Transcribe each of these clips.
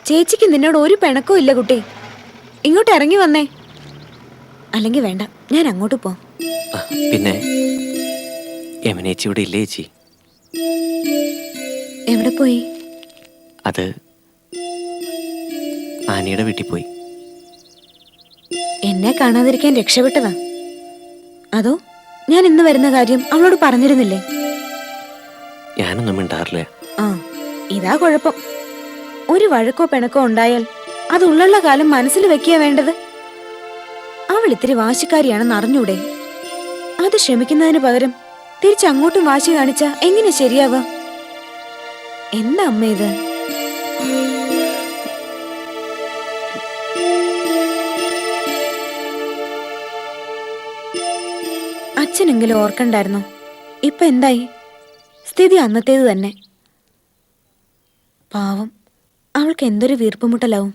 ചേച്ചിക്ക് നിന്നോട് ഒരു പിണക്കവും ഇല്ല കുട്ടി. ഇങ്ങോട്ട് ഇറങ്ങി വന്നേ. അല്ലെങ്കിൽ വേണ്ട, ഞാൻ അങ്ങോട്ട് പോവാം. പിന്നെ യമനേച്ചി ഇവിടെ ഇല്ലേ ചേച്ചി? എവിടെ പോയി? അത് ആനിയുടെ വീട്ടിൽ പോയി. എന്നെ കാണാതിരിക്കാൻ രക്ഷപ്പെട്ടതാ? അതോ ഞാൻ ഇന്ന് വരുന്ന കാര്യം അവളോട് പറഞ്ഞിരുന്നില്ലേ? ഞാനൊന്നും മിണ്ടാറില്ല. ആ, ഇതാ കുഴപ്പം. ഒരു വഴക്കോ പിണക്കോ ഉണ്ടായാൽ അത് ഉള്ള കാലം മനസ്സിൽ വെക്കുക വേണ്ടത്. അവൾ ഇത്തിരി വാശിക്കാരിയാണെന്ന് അറിഞ്ഞൂടെ? അത് ക്ഷമിക്കുന്നതിന് പകരം തിരിച്ചങ്ങോട്ടും വാശി കാണിച്ച എങ്ങനെ ശരിയാവാ? എന്താ അമ്മ ഇത്? അച്ഛനെങ്കിലും ഓർക്കണ്ടായിരുന്നോ? ഇപ്പൊ എന്തായി? സ്ഥിതി അന്നത്തേത് തന്നെ. പാവം, അവൾക്ക് എന്തൊരു വീർപ്പുമുട്ടലാവും.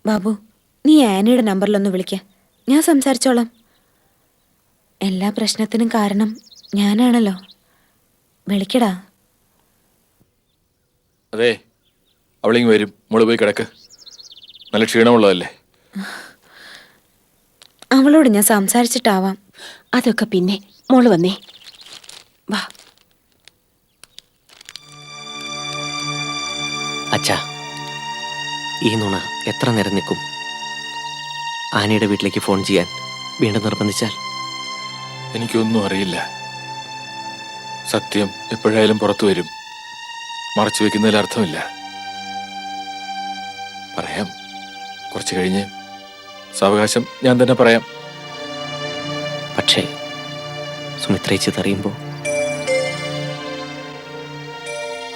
ബാബു, നീ ആനിയുടെ നമ്പറിലൊന്ന് വിളിക്ക. ഞാൻ സംസാരിച്ചോളാം. എല്ലാ പ്രശ്നത്തിനും കാരണം ഞാനാണല്ലോ. വിളിക്കടാ. അതെ, അവളിങ്ങ് വരും. മോള് പോയി കിടക്ക്. നല്ല ക്ഷീണമുള്ളതല്ലേ? അവളോട് ഞാൻ സംസാരിച്ചിട്ടാവാം. അതൊക്കെ പിന്നെ. മോള് വന്നേ, വാ. അച്ഛാ, ഈ നുണ എത്ര നേരം നിൽക്കും? ആനിയുടെ വീട്ടിലേക്ക് ഫോൺ ചെയ്യാൻ വീണ്ടും നിർബന്ധിച്ചാൽ? എനിക്കൊന്നും അറിയില്ല. സത്യം എപ്പോഴായാലും പുറത്തു വരും. മറച്ചു വെക്കുന്നതിൽ അർത്ഥമില്ല. പറയാം, കുറച്ച് കഴിഞ്ഞ് സാവകാശം ഞാൻ തന്നെ പറയാം. പക്ഷേ സുമിത്രേച്ചി അറിയുമ്പോൾ?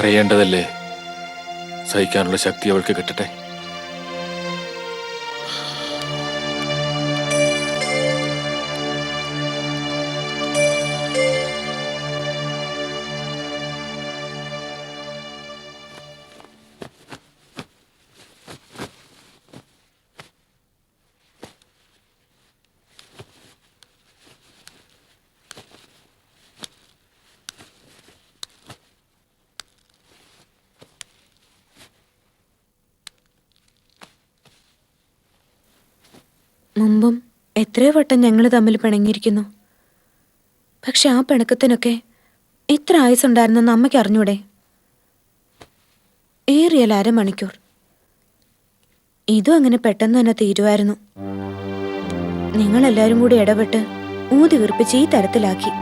അറിയേണ്ടതല്ലേ? സഹിക്കാനുള്ള ശക്തി അവൾക്ക് കിട്ടട്ടെ. മുമ്പും എത്രയോ വട്ടം ഞങ്ങൾ തമ്മിൽ പിണങ്ങിയിരിക്കുന്നു. പക്ഷെ ആ പിണക്കത്തിനൊക്കെ എത്ര ആയുസുണ്ടായിരുന്നെന്ന് അമ്മയ്ക്ക് അറിഞ്ഞൂടെ? ഏറിയാൽ 1/2 മണിക്കൂർ. ഇതും അങ്ങനെ പെട്ടെന്ന് തന്നെ തീരുമായിരുന്നു. നിങ്ങളെല്ലാരും കൂടി ഇടപെട്ട് ഊതി വീർപ്പിച്ച് ഈ തരത്തിലാക്കി.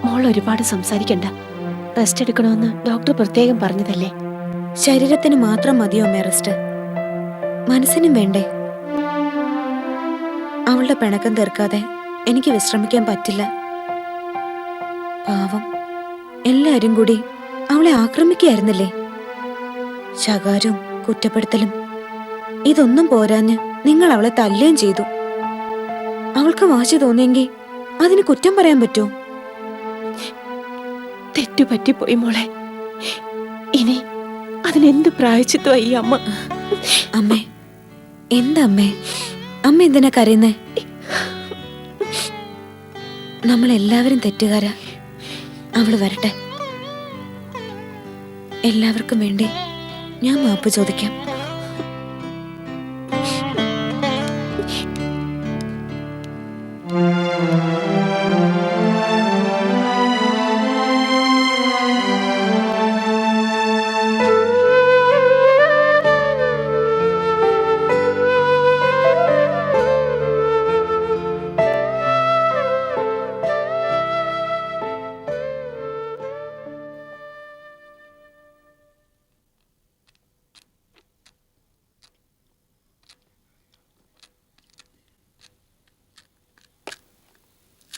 മോൾ ഒരുപാട് സംസാരിക്കണ്ട. റെസ്റ്റ് എടുക്കണമെന്ന് ഡോക്ടർ പ്രത്യേകം പറഞ്ഞതല്ലേ? ശരീരത്തിന് മാത്രം മതിയോ അമ്മേ റെസ്റ്റ്? മനസ്സിനും വേണ്ടേ? അവളുടെ പിണക്കം തീർക്കാതെ എനിക്ക് വിശ്രമിക്കാൻ പറ്റില്ല. പാവം, എല്ലാരും കൂടി അവളെ ആക്രമിക്കുകയായിരുന്നില്ലേ? ശകാരവും കുറ്റപ്പെടുത്തലും. ഇതൊന്നും പോരാഞ്ഞ് നിങ്ങൾ അവളെ തല്ലുകയും ചെയ്തു. അവൾക്ക് വാശി തോന്നിയെങ്കിൽ അതിന് കുറ്റം പറയാൻ പറ്റുമോ? തെറ്റുപറ്റിപ്പോയി മോളെ. ഇനി അതിനെന്ത് പ്രായച്ചിത്തമായി അമ്മ? അമ്മേ, എന്താ അമ്മേ? അമ്മ എന്തിനാ കരയുന്നേ? നമ്മളെല്ലാവരും തെറ്റുകാരാ. അവള് വരട്ടെ. എല്ലാവർക്കും വേണ്ടി ഞാൻ മാപ്പ് ചോദിക്കാം.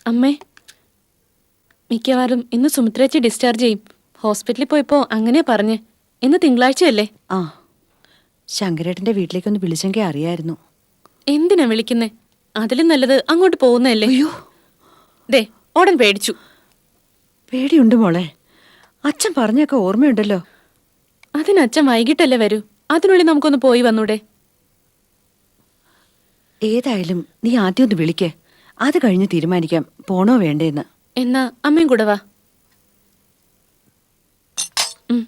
അമ്മേ, മിക്കവാറും ഇന്ന് സുമിത്രേച്ചി ഡിസ്ചാർജ് ചെയ്യും. ഹോസ്പിറ്റലിൽ പോയപ്പോ അങ്ങനെയാ പറഞ്ഞേ. ഇന്ന് തിങ്കളാഴ്ചയല്ലേ? ആ, ശങ്കരേട്ടന്റെ വീട്ടിലേക്കൊന്ന് വിളിച്ചെങ്കിൽ അറിയായിരുന്നു. എന്തിനാ വിളിക്കുന്നേ? അതിലും നല്ലത് അങ്ങോട്ട് പോകുന്നതല്ലേ. അയ്യോ, ദേ ഓടൻ പേടിച്ചു. പേടിയുണ്ട് മോളെ. അച്ഛൻ പറഞ്ഞൊക്കെ ഓർമ്മയുണ്ടല്ലോ. അതിനച്ഛൻ വൈകിട്ടല്ലേ വരൂ. അതിനുള്ളിൽ നമുക്കൊന്ന് പോയി വന്നൂടെ? ഏതായാലും നീ ആദ്യം ഒന്ന് വിളിക്കേ. അത് കഴിഞ്ഞ് തീരുമാനിക്കാം പോണോ വേണ്ടേന്ന്. എന്നാ അമ്മയും കൂടെ വാ. ഉം.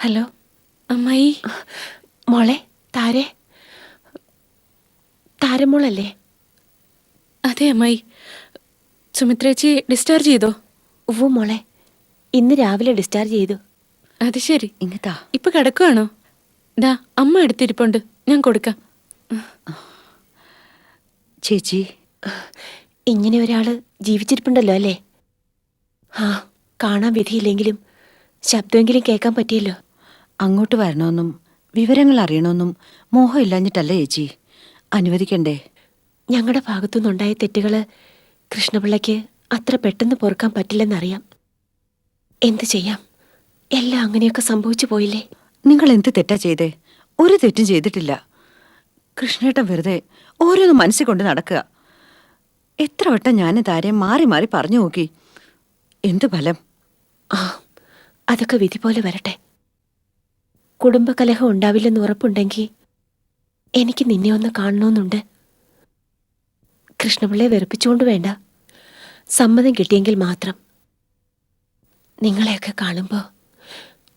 ഹലോ അമ്മായി, മോളെ താരെ താരമോളല്ലേ? അതെ അമ്മായി. സുമിത്രേച്ചി ഡിസ്ചാർജ് ചെയ്തോ? ഉവ്വ മോളെ, ഇന്ന് രാവിലെ ഡിസ്ചാർജ് ചെയ്തു. അത് ശരി. ഇങ്ങത്താ. ഇപ്പൊ കിടക്കുവാണോ? ദാ അമ്മ എടുത്തിരിപ്പുണ്ട്, ഞാൻ കൊടുക്കാം. ചേച്ചി, ഇങ്ങനെ ഒരാള് ജീവിച്ചിരിപ്പുണ്ടല്ലോ അല്ലേ? ആ, കാണാൻ വിധിയില്ലെങ്കിലും ശബ്ദമെങ്കിലും കേൾക്കാൻ പറ്റിയല്ലോ. അങ്ങോട്ട് വരണമെന്നും വിവരങ്ങൾ അറിയണമെന്നും മോഹമില്ലാഞ്ഞിട്ടല്ല ചേച്ചി. അനുവദിക്കണ്ടേ? ഞങ്ങളുടെ ഭാഗത്തുനിന്നുണ്ടായ തെറ്റുകള് കൃഷ്ണപിള്ളയ്ക്ക് അത്ര പെട്ടെന്ന് പൊറുക്കാൻ പറ്റില്ലെന്നറിയാം. എന്തു ചെയ്യാം, എല്ലാം അങ്ങനെയൊക്കെ സംഭവിച്ചു പോയില്ലേ. നിങ്ങൾ എന്ത് തെറ്റാ ചെയ്തേ? ഒരു തെറ്റും ചെയ്തിട്ടില്ല. കൃഷ്ണേട്ടൻ വെറുതെ ഓരോന്ന് മനസ്സിൽ കൊണ്ട് നടക്കുക. എത്ര വട്ടം ഞാൻ താരം മാറി മാറി പറഞ്ഞു നോക്കി. എന്ത് ഫലം? ആ, അതൊക്കെ വിധി പോലെ വരട്ടെ. കുടുംബകലഹം ഉണ്ടാവില്ലെന്ന് ഉറപ്പുണ്ടെങ്കിൽ എനിക്ക് നിന്നെ ഒന്ന് കാണണമെന്നുണ്ട്. കൃഷ്ണപിള്ളയെ വെറുപ്പിച്ചുകൊണ്ട് വേണ്ട, സമ്മതം കിട്ടിയെങ്കിൽ മാത്രം. നിങ്ങളെയൊക്കെ കാണുമ്പോൾ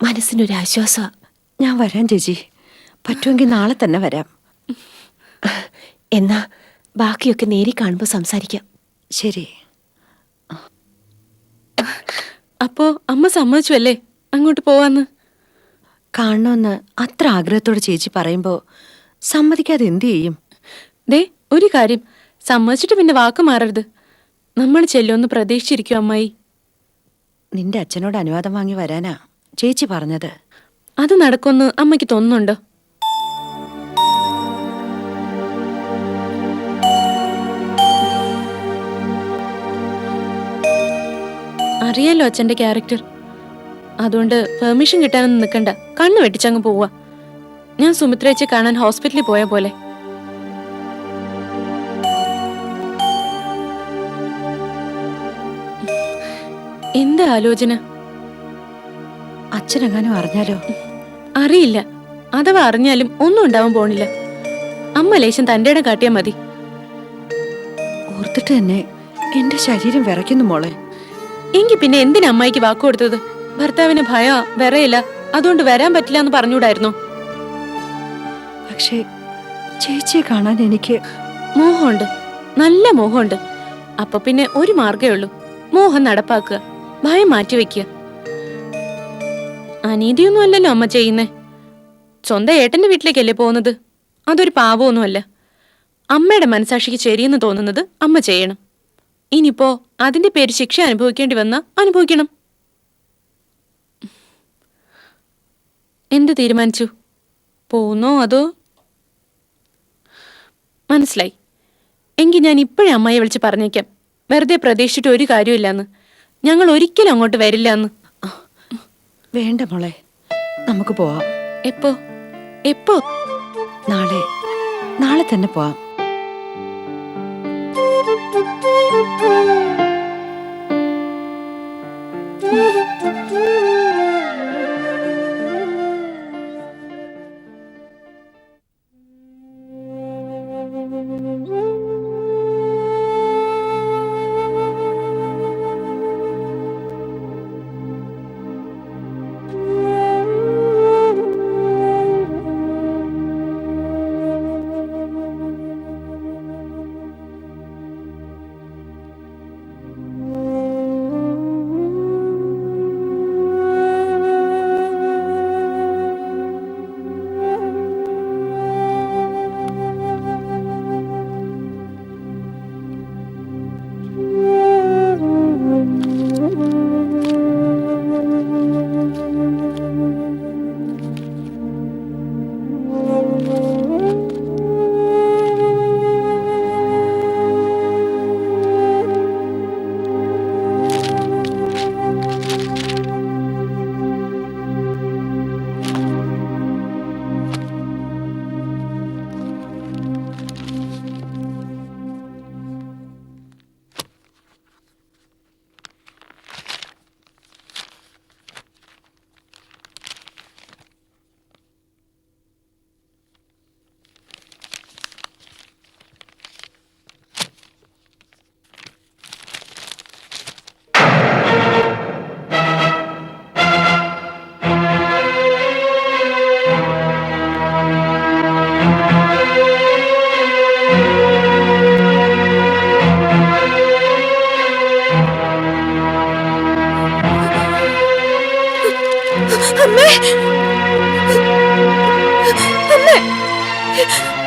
മനസ്സിനൊരാശ്വാസമാണ്. ഞാൻ വരാം ചേച്ചി. പറ്റുമെങ്കിൽ നാളെ തന്നെ വരാം. എന്നാ ബാക്കിയൊക്കെ നേരി കാണുമ്പോൾ സംസാരിക്കാം. ശരി. അപ്പോ അമ്മ സമ്മതിച്ചു അല്ലേ അങ്ങോട്ട് പോവാന്ന്? കാണണമെന്ന് അത്ര ആഗ്രഹത്തോടെ ചേച്ചി പറയുമ്പോൾ സമ്മതിക്കാതെ എന്തു ചെയ്യും? ദേ ഒരു കാര്യം, സമ്മതിച്ചിട്ട് പിന്നെ വാക്ക് മാറരുത്. നമ്മൾ ചെല്ലുമെന്ന് പ്രതീക്ഷിച്ചിരിക്കും അമ്മായി. നിന്റെ അച്ഛനോട് അനുവാദം വാങ്ങി വരാനാ ചേച്ചി പറഞ്ഞത്. അത് നടക്കുമെന്ന് അമ്മയ്ക്ക് തോന്നുന്നുണ്ടോ? അറിയാലോ അച്ഛന്റെ ക്യാരക്ടർ. അതുകൊണ്ട് പെർമിഷൻ കിട്ടാനൊന്നും നിൽക്കണ്ട, കണ്ണു വെട്ടിച്ചങ്ങ് പോവാ. ഞാൻ സുമിത്രേച്ചെ കാണാൻ ഹോസ്പിറ്റലിൽ പോയ പോലെ. എന്താ ആലോചന? അച്ഛനെങ്ങാനും അറിഞ്ഞാലോ? അറിയില്ല. അഥവാ അറിഞ്ഞാലും ഒന്നും ഉണ്ടാവാൻ പോണില്ല. അമ്മ ലേശം തന്റെ ഇടം കാട്ടിയാ മതി. ഓർത്തിട്ട് തന്നെ എന്റെ ശരീരം വിറയ്ക്കുന്നു മോളെ. എങ്കി പിന്നെ എന്തിനാ അമ്മായിക്ക് വാക്ക് കൊടുത്തത്? ഭർത്താവിന് ഭയ വിറയില്ല, അതുകൊണ്ട് വരാൻ പറ്റില്ല എന്ന് പറഞ്ഞൂടായിരുന്നോ? പക്ഷേ ചേച്ചിയെ കാണാൻ എനിക്ക് മോഹമുണ്ട്, നല്ല മോഹമുണ്ട്. അപ്പൊ പിന്നെ ഒരു മാർഗേ ഉള്ളൂ, മോഹം നടപ്പാക്കുക, ഭയം മാറ്റിവെക്കുക. അനീതിയൊന്നും അല്ലല്ലോ അമ്മ ചെയ്യുന്നേ. സ്വന്തം ഏട്ടന്റെ വീട്ടിലേക്കല്ലേ പോകുന്നത്? അതൊരു പാവമൊന്നുമല്ല. അമ്മയുടെ മനസാക്ഷിക്ക് ശരിയെന്ന് തോന്നുന്നത് അമ്മ ചെയ്യണം. ഇനിയിപ്പോ അതിന്റെ പേര് ശിക്ഷ അനുഭവിക്കേണ്ടി വന്നാ അനുഭവിക്കണം. എന്ത് തീരുമാനിച്ചു? പോന്നോ അതോ? മനസ്സിലായി. എങ്കിൽ ഞാൻ ഇപ്പോഴേ അമ്മയെ വിളിച്ച് പറഞ്ഞേക്കാം, വെറുതെ പ്രതീക്ഷിച്ചിട്ട് ഒരു കാര്യമില്ലാന്ന്. ഞങ്ങൾ ഒരിക്കലും അങ്ങോട്ട് വരില്ല എന്ന്. വേണ്ട മോളെ, നമുക്ക് പോവാം. എപ്പോ? എപ്പോ? നാളെ നാളെ തന്നെ പോവാം.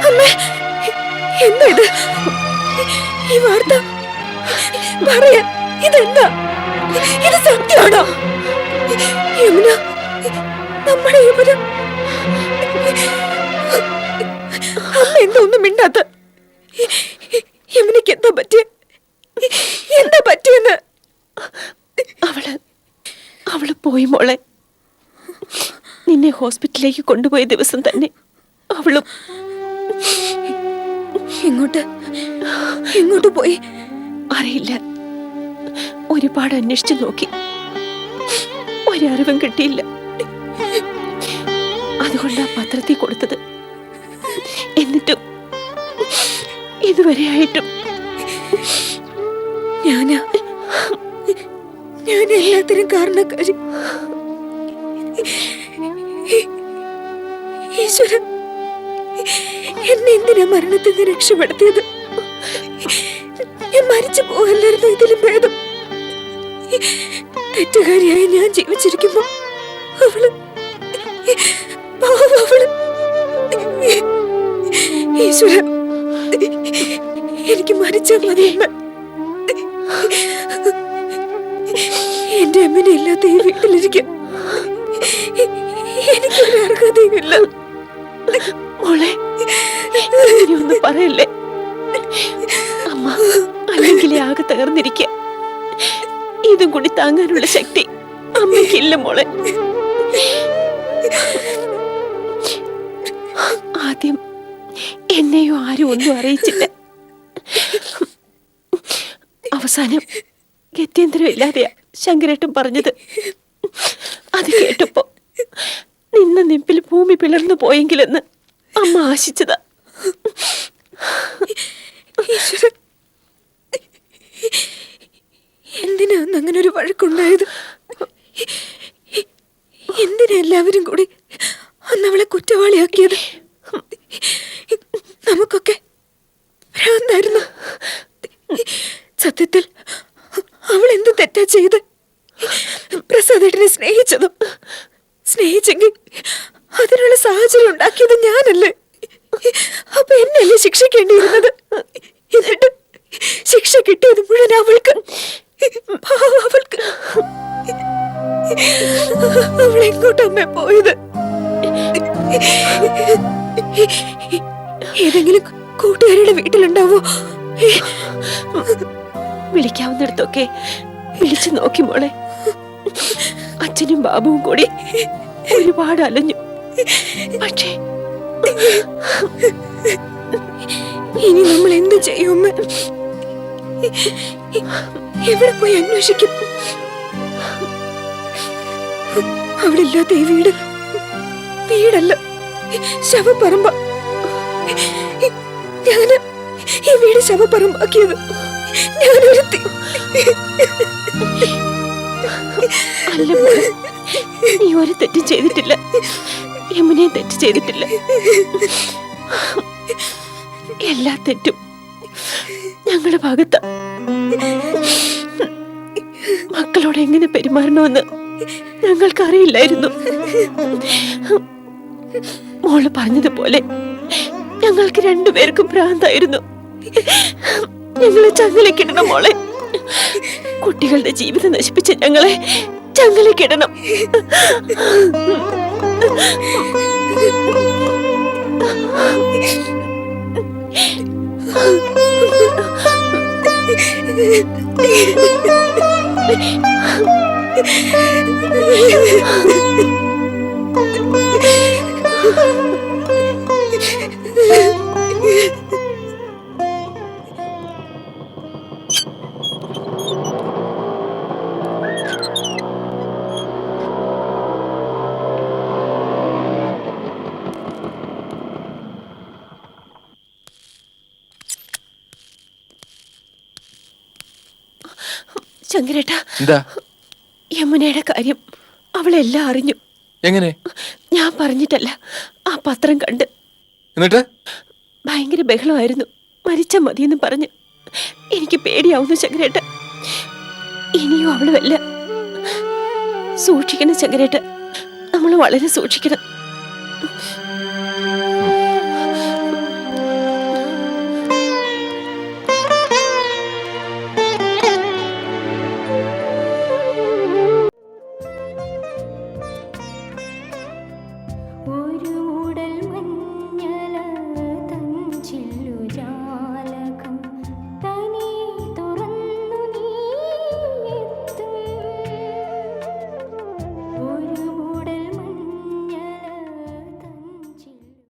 അമ്മേ, എന്താ ഇത്? ഈ വാർത്ത പറയാ, ഇതെന്താ? ഇത് സത്യമാണോ? യമുന, നമ്മുടെ യമുന. അമ്മ എന്താ ഒന്നും മിണ്ടാത്ത? യമുനക്ക് എന്താ പറ്റിയ? എന്താ പറ്റിയെന്ന്? അവള് പോയി മോളെ. നിന്നെ ഹോസ്പിറ്റലിലേക്ക് കൊണ്ടുപോയ ദിവസം തന്നെ അവളും. എങ്ങോട്ട് പോയി? അറിയില്ല. ഒരുപാട് അന്വേഷിച്ചു നോക്കി, ഒരറിവും കിട്ടിയില്ല. അതുകൊണ്ടാ പത്രത്തിൽ കൊടുത്തത്. എന്നിട്ടും ഇതുവരെയായിട്ടും ഞാൻ എല്ലാത്തിനും കാരണക്കാരി. ഈശ്വരൻ, എന്നെ എന്തിനാ മരണത്തിൽ നിന്ന് രക്ഷപ്പെടുത്തിയത്? ഞാൻ മരിച്ചു പോകല്ലായിരുന്നു ഇതിലും ഭേദം. തെറ്റുകാരിയായി ഞാൻ ജീവിച്ചിരിക്കുമ്പോ അവള് ഈശ്വര, എനിക്ക് മരിച്ചാൽ മതിയമ്മ. എന്റെ അമ്മനെ ഇല്ലാത്ത ഈ വീട്ടിലിരിക്കാൻ എനിക്കൊരു അർഹതയുമില്ല. മോളെ, ഒന്നും പറയല്ലേ. അമ്മ അല്ലെങ്കിൽ ആകെ തകർന്നിരിക്ക. ഇതും കൂടി താങ്ങാനുള്ള ശക്തി അമ്മയ്ക്കില്ല മോളെ. ആദ്യം എന്നെയോ ആരും ഒന്നും അറിയിച്ചില്ല. അവസാനം ഗത്യന്തരമില്ലാതെയാ ശങ്കരേട്ടൻ പറഞ്ഞത്. അത് കേട്ടപ്പോ നിന്ന നിപ്പിൽ ഭൂമി പിളർന്നു പോയെങ്കിലെന്ന് അമ്മ ആശിച്ചതാ. എന്തിനാ അങ്ങനെ ഒരു വഴക്കുണ്ടായത്? എന്തിനാ എല്ലാവരും കൂടി അന്നവളെ കുറ്റവാളിയാക്കിയത്? നമുക്കൊക്കെ ഭ്രാന്തായിരുന്നു. സത്യത്തിൽ അവൾ എന്ത് തെറ്റാ ചെയ്ത്? പ്രസാദേട്ടനെ സ്നേഹിച്ചെങ്കിൽ അതിനുള്ള സാഹചര്യം ഉണ്ടാക്കിയത് ഞാനല്ലേ? അപ്പൊ എന്നല്ലേ ശിക്ഷിക്കേണ്ടിയിരുന്നത്? എന്നിട്ട് ശിക്ഷ കിട്ടിയത് മുഴുവൻ അവൾക്ക്. അവളെങ്ങോട്ടമ്മ പോയത്? ഏതെങ്കിലും കൂട്ടുകാരുടെ വീട്ടിലുണ്ടാവോ? വിളിക്കാവുന്നിടത്തൊക്കെ വിളിച്ചു നോക്കി മോളെ. അച്ഛനും ബാബുവും കൂടി ഒരുപാട് അലഞ്ഞു. പക്ഷേ ഇനി നമ്മൾ എന്ത് ചെയ്യും? എവിടെ പോയി അന്വേഷിക്കും? അവിടെ ഇല്ലാത്ത ഈ വീടല്ല, ശവപ്പറമ്പ. ഞാന് ഈ വീട് ശവപ്പറമ്പാക്കിയത് ഞാനൊരുത്തി. അല്ല മോളെ, നീ ഒരു തെറ്റും ചെയ്തിട്ടില്ല. യമുനയും തെറ്റ് ചെയ്തിട്ടില്ല. എല്ലാ തെറ്റും ഞങ്ങളുടെ ഭാഗത്താ. മക്കളോട് എങ്ങനെ പെരുമാറണമെന്ന് ഞങ്ങൾക്കറിയില്ലായിരുന്നു. മോള് പറഞ്ഞതുപോലെ ഞങ്ങൾക്ക് രണ്ടുപേർക്കും ഭ്രാന്തായിരുന്നു. ഞങ്ങളെ ചങ്ങലക്കിടണം മോളെ. കുട്ടികളുടെ ജീവിതം നശിപ്പിച്ച് ഞങ്ങളെ ചങ്ങലക്കിടണം. ശങ്കരേട്ട, എന്താ? യമുനയുടെ കാര്യം അവളെല്ലാം അറിഞ്ഞു. എങ്ങനെ? ഞാൻ പറഞ്ഞിട്ടല്ല, ആ പത്രം കണ്ട്. എന്നിട്ട് ഭയങ്കര ബഹളമായിരുന്നു. മരിച്ച മതിയെന്ന് പറഞ്ഞു. എനിക്ക് പേടിയാവുന്നു ശങ്കരേട്ട. ഇനിയും അവള് വല്ല. സൂക്ഷിക്കണം ശങ്കരേട്ട, നമ്മൾ വളരെ സൂക്ഷിക്കണം. മൂടൽ